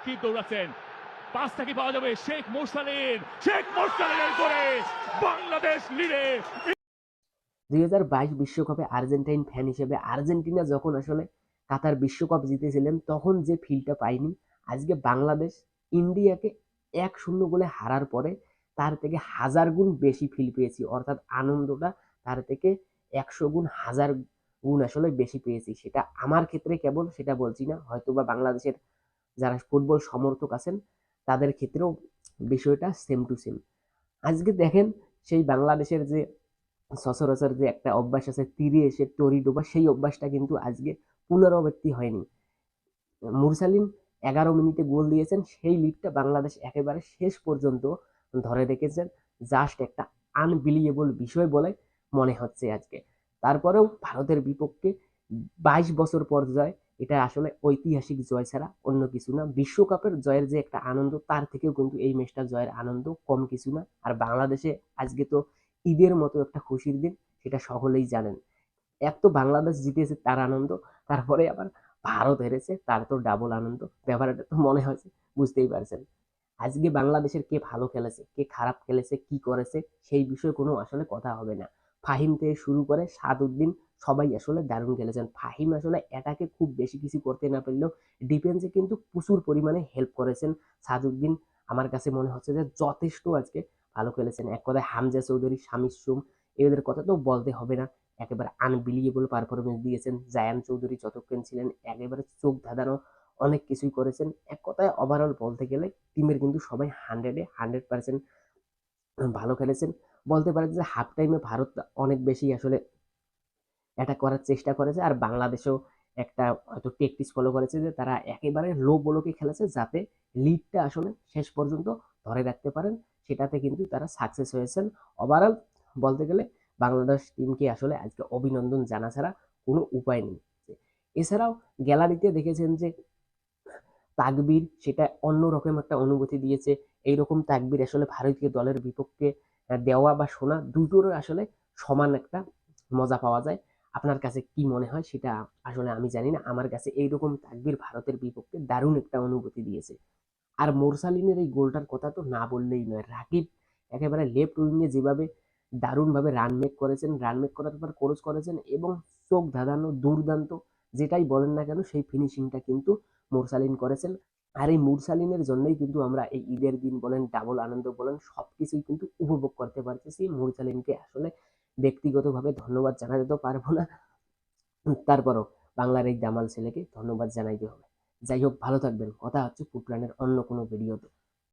কি দৌড়াচ্ছেন, পাসটা কি পাওয়া যাবে? শেখ মোরসালিনের করে বাংলাদেশ লিডে। 2022 বিশ্বকাপে আর্জেন্টাইন ফ্যান হিসেবে আর্জেন্টিনা যখন আসলে কাতার বিশ্বকাপ জিতেছিলেন তখন যে ফিলটা পাইনি, আজকে বাংলাদেশ ইন্ডিয়াকে 1-0 গোলে হারার পরে তার থেকে হাজার গুণ বেশি ফিল পেয়েছি। অর্থাৎ আনন্দটা তার থেকে 100 গুণ, হাজার গুণ আসলে বেশি পেয়েছি। সেটা আমার ক্ষেত্রে কেবল সেটা বলছি না, হয়তোবা বাংলাদেশের যারা ফুটবল সমর্থক আছেন তাদের ক্ষেত্রেও বিষয়টা সেম টু সেম। আজকে দেখেন, সেই বাংলাদেশের যে সচরাচর যে একটা অভ্যাস আছে তীরে এসে তরি ডোবা, সেই অভ্যাসটা কিন্তু আজকে পুনরাবৃত্তি হয়নি। মুরসালিন 11 মিনিটে গোল দিয়েছেন, সেই লিডটা বাংলাদেশ একেবারে শেষ পর্যন্ত ধরে রেখেছেন। জাস্ট একটা আনবিলিয়েবল বিষয় বলে মনে হচ্ছে আজকে। তারপরেও ভারতের বিপক্ষে 22 বছর পর জয়, এটা আসলে ঐতিহাসিক জয় ছাড়া অন্য কিছু না। বিশ্বকাপের জয়ের যে একটা আনন্দ, তার থেকেও কিন্তু এই ম্যাচটা জয়ের আনন্দ কম কিছু না। আর বাংলাদেশে আজকে তো ঈদের মতো একটা খুশির দিন, সেটা সকলেই জানেন। এক তো বাংলাদেশ জিতেছে তার আনন্দ, তারপরে আবার ভারত হেরেছে তার তো ডাবল আনন্দ। ব্যাপারটা তো মনে হয়েছে, বুঝতেই পারছেন। আজকে বাংলাদেশের কে ভালো খেলেছে, কে খারাপ খেলেছে, কি করেছে, সেই বিষয়ে কোনো আসলে কথা হবে না। ফাহিম থেকে শুরু করে সাদউদ্দিন, সবাই আসলে দারুণ খেলেছেন। ফাহিম আসলে অ্যাটাকে খুব বেশি কিছু করতে না পারলেও ডিফেন্সে কিন্তু প্রচুর পরিমাণে হেল্প করেছেন। সাদউদ্দিন আমার কাছে মনে হচ্ছে যে যথেষ্ট আজকে ভালো খেলেছেন। এক কথায় হামজা চৌধুরী, শামির সুম, এদের কথা তো বলতে হবে না, একেবারে আনবিলিয়েবল পারফরমেন্স দিয়েছেন। জায়ান চৌধুরী যতক্ষণ ছিলেন একেবারে চোখ ধাঁধানো অনেক কিছুই করেছেন। এক কথায় ওভারঅল বলতে গেলে টিমের কিন্তু সবাই 100% ভালো খেলেছেন। বলতে পারেন যে হাফ টাইমে ভারত অনেক বেশি আসলে অ্যাটাক করার চেষ্টা করেছে, আর বাংলাদেশও একটা হয়তো টেকটিক্স ফলো করেছে যে তারা একেবারে লো বলকে খেলেছে যাতে লিডটা আসলে শেষ পর্যন্ত ধরে রাখতে পারেন। সেটাতে কিন্তু তারা সাকসেস হয়েছেন। ওভারঅল বলতে গেলে বাংলাদেশ টিমকে আসলে আজকে অভিনন্দন জানা ছাড়া কোনো উপায় নেই। এছাড়াও গ্যালারিতে দেখেছেন যে তাকবীর, সেটা অন্যরকম একটা অনুভূতি দিয়েছে। এইরকম তাকবীর আসলে ভারতীয় দলের বিপক্ষে দেওয়া বা শোনা দুটোর আসলে সমান একটা মজা পাওয়া যায়। আপনার কাছে কি মনে হয় সেটা আসলে আমি জানি না। আমার কাছে এইরকম তাকবীর ভারতের বিপক্ষে দারুণ একটা অনুভূতি দিয়েছে। আর মোরসালিনের এই গোলটার কথা তো না বললেই নয়। রাকিব একেবারে লেফট উইংয়ে যেভাবে দারুণভাবে রান মেক করেছেন, রান মেক করার পর ক্রস করেছেন এবং চোখ ধাঁধানো দুর্দান্ত, যেটাই বলেন না কেন সেই ফিনিশিংটা কিন্তু মোরসালিন করেছেন। আর এই মুরসালিনের জন্যই কিন্তু আমরা এই ঈদের দিন বলেন, ডাবল আনন্দ বলেন, সবকিছুই কিন্তু উপভোগ করতে পারতেছি। মুরসালিনকে আসলে ব্যক্তিগতভাবে ধন্যবাদ জানাতে তো পারবো না, তারপরও বাংলার এই দামাল ছেলেকে ধন্যবাদ জানাইতে হবে। যাই হোক, ভালো থাকবেন। কথা হচ্ছে ফুটরানের অন্য কোনো ভিডিওতে।